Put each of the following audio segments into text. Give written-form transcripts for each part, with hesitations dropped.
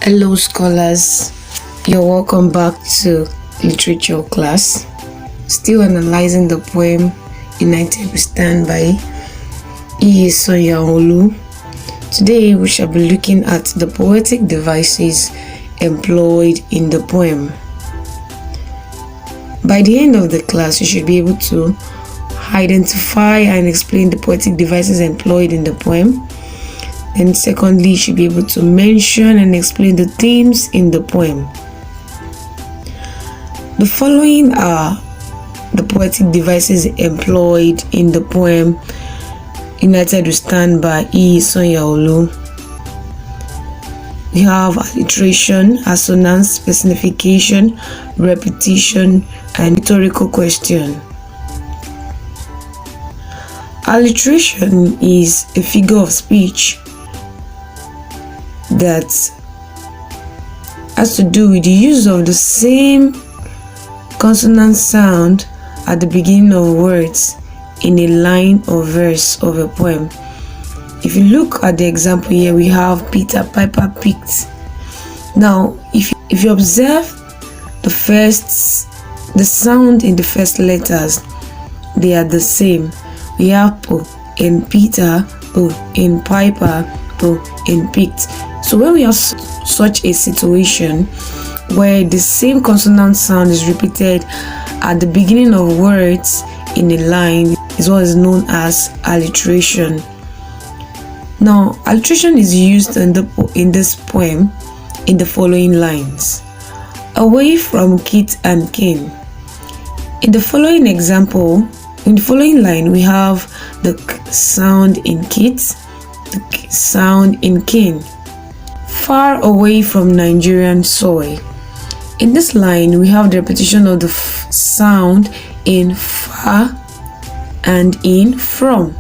Hello scholars, you're welcome back to literature class. Still analyzing the poem United We Stand by Sanyaolu. Today we shall be looking at the poetic devices employed in the poem. By the end of the class, you should be able to identify and explain the poetic devices employed in the poem. And secondly, you should be able to mention and explain the themes in the poem. The following are the poetic devices employed in the poem United We Stand by Sanyaolu. We have alliteration, assonance, personification, repetition, and rhetorical question. Alliteration is a figure of speech that has to do with the use of the same consonant sound at the beginning of words in a line or verse of a poem. If you look at the example here, we have Peter Piper picked. Now, if you observe the sound in the first letters, they are the same. We have po in Peter, po in Piper, po in picked. So when we have such a situation where the same consonant sound is repeated at the beginning of words in a line, is what is known as alliteration. Now, alliteration is used in this poem in the following lines. Away from kith and kin. In the following example, in the following line, we have the sound in kith, the sound in kin. Far away from Nigerian soil. In this line, we have the repetition of the sound in far and in from.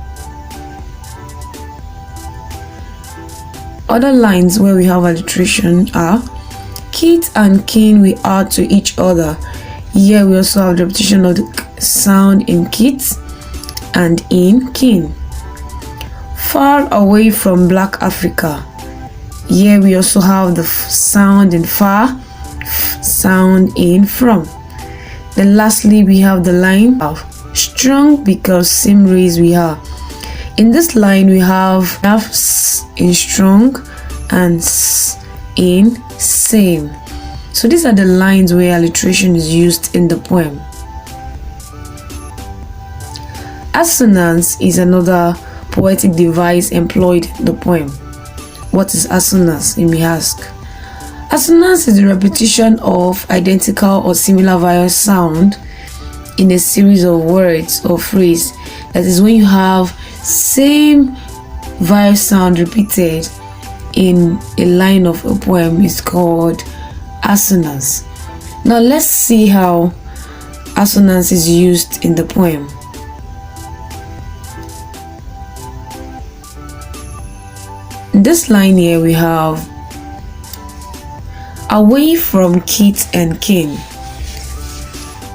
Other lines where we have alliteration are kith and kin we are to each other. Here we also have the repetition of the sound in kith and in kin. Far away from Black Africa. Here we also have the sound in far, sound in from. Then lastly, we have the line of strong because same race we are. In this line, we have s in strong and s in same. So these are the lines where alliteration is used in the poem. Assonance is another poetic device employed in the poem. What is assonance, you may ask? Assonance is the repetition of identical or similar vowel sound in a series of words or phrase. That is when you have same vowel sound repeated in a line of a poem is called assonance. Now let's see how assonance is used in the poem. In this line here we have away from kith and kin.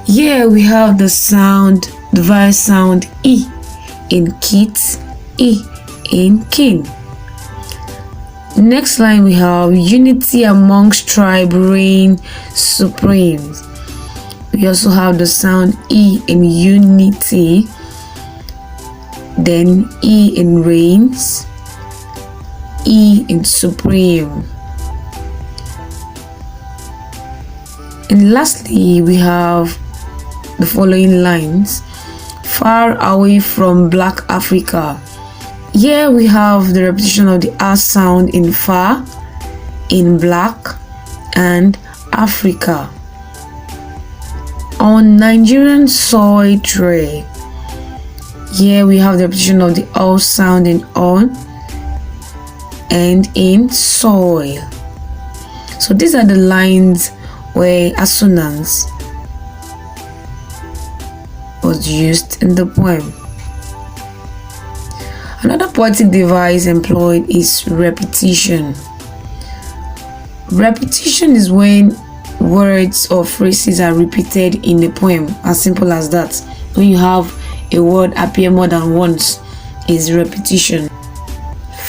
Here we have the sound, the vowel sound E in kith, E in kin. Next line we have unity amongst tribe reign supreme. We also have the sound E in unity, then E in reigns, E in supreme. And lastly, we have the following lines. Far away from Black Africa. Here we have the repetition of the R sound in far, in black, and Africa. On Nigerian soil tray. Here we have the repetition of the O sound in on and in soil. So these are the lines where assonance was used in the poem. Another poetic device employed is repetition. Repetition is when words or phrases are repeated in a poem, as simple as that. When you have a word appear more than once, is repetition.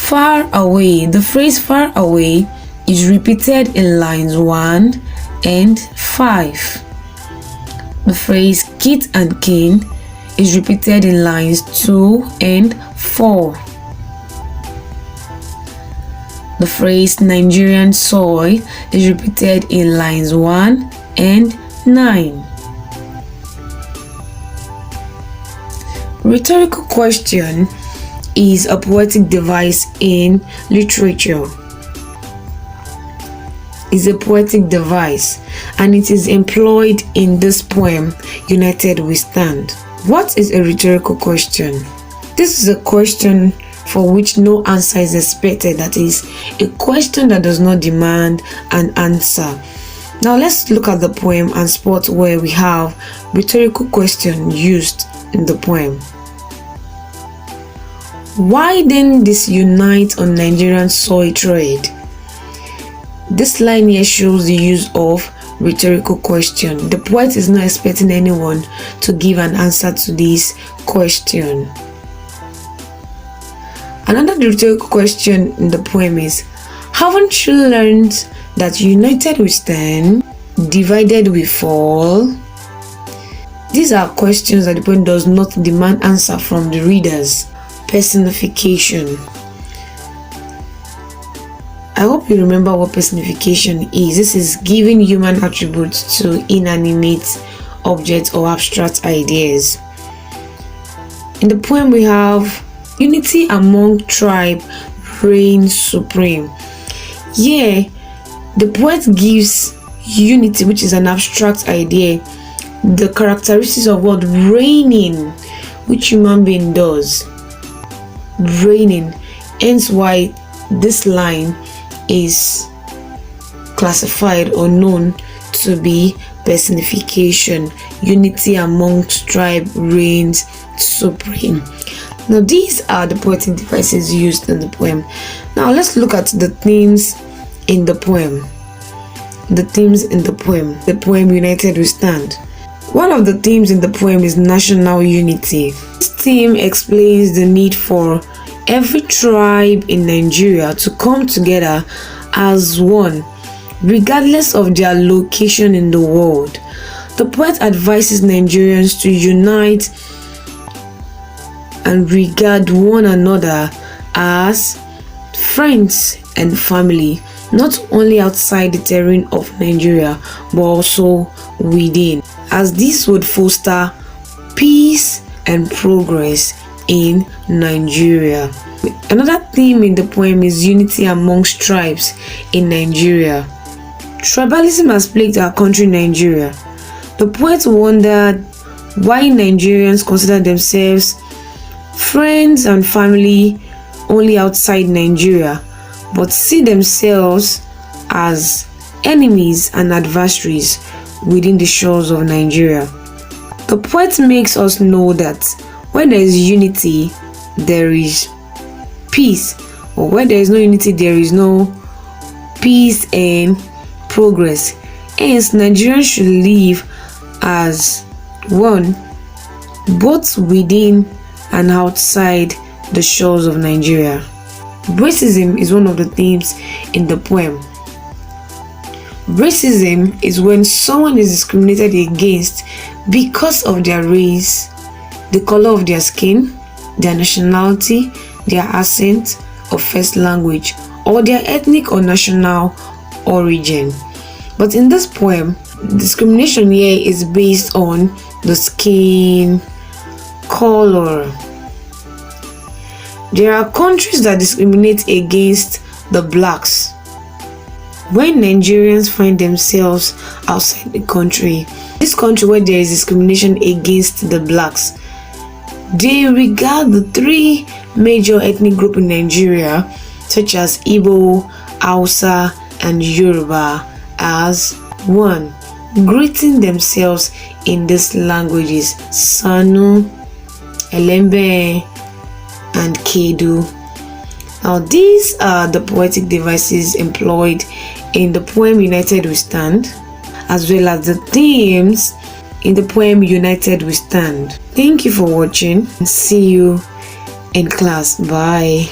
Far away. The phrase far away is repeated in lines 1 and 5. The phrase Kit and Kin is repeated in lines 2 and 4. The phrase Nigerian soil is repeated in lines 1 and 9. Rhetorical question is a poetic device in literature. Is a poetic device, and it is employed in this poem, United We Stand. What is a rhetorical question? This is a question for which no answer is expected, that is, a question that does not demand an answer. Now let's look at the poem and spot where we have rhetorical question used in the poem. Why then disunite on Nigerian soil trade? This line here shows the use of rhetorical question. The poet is not expecting anyone to give an answer to this question. Another rhetorical question in the poem is, haven't you learned that united we stand, divided we fall? These are questions that the poem does not demand answer from the readers. Personification. I hope you remember what personification is. This is giving human attributes to inanimate objects or abstract ideas. In the poem we have unity among tribe reigns supreme. Here, the poet gives unity, which is an abstract idea, the characteristics of what reigning, which human being does. Reigning, hence why this line is classified or known to be personification. Unity amongst tribe reigns supreme. Now these are the poetic devices used in the poem. Now let's look at the themes in the poem. The themes in the poem United We Stand. One of the themes in the poem is national unity. This theme explains the need for every tribe in Nigeria to come together as one, regardless of their location in the world. The poet advises Nigerians to unite and regard one another as friends and family, not only outside the terrain of Nigeria, but also within, as this would foster peace and progress in Nigeria. Another theme in the poem is unity amongst tribes in Nigeria. Tribalism has plagued our country, Nigeria. The poet wondered why Nigerians consider themselves friends and family only outside Nigeria, but see themselves as enemies and adversaries within the shores of Nigeria. The poet makes us know that when there is unity, there is peace, or where there is no unity, there is no peace and progress. Hence, Nigerians should live as one, both within and outside the shores of Nigeria. Racism is one of the themes in the poem. Racism is when someone is discriminated against because of their race, the color of their skin, their nationality, their accent or first language, or their ethnic or national origin. But in this poem, discrimination here is based on the skin color. There are countries that discriminate against the blacks. When Nigerians find themselves outside the country, this country where there is discrimination against the blacks, they regard the three major ethnic groups in Nigeria, such as Igbo, Hausa, and Yoruba, as one, greeting themselves in these languages: Sanu, Elembe, and Kedu. Now these are the poetic devices employed in the poem United We Stand, as well as the themes in the poem United We Stand. Thank you for watching and see you in class. Bye.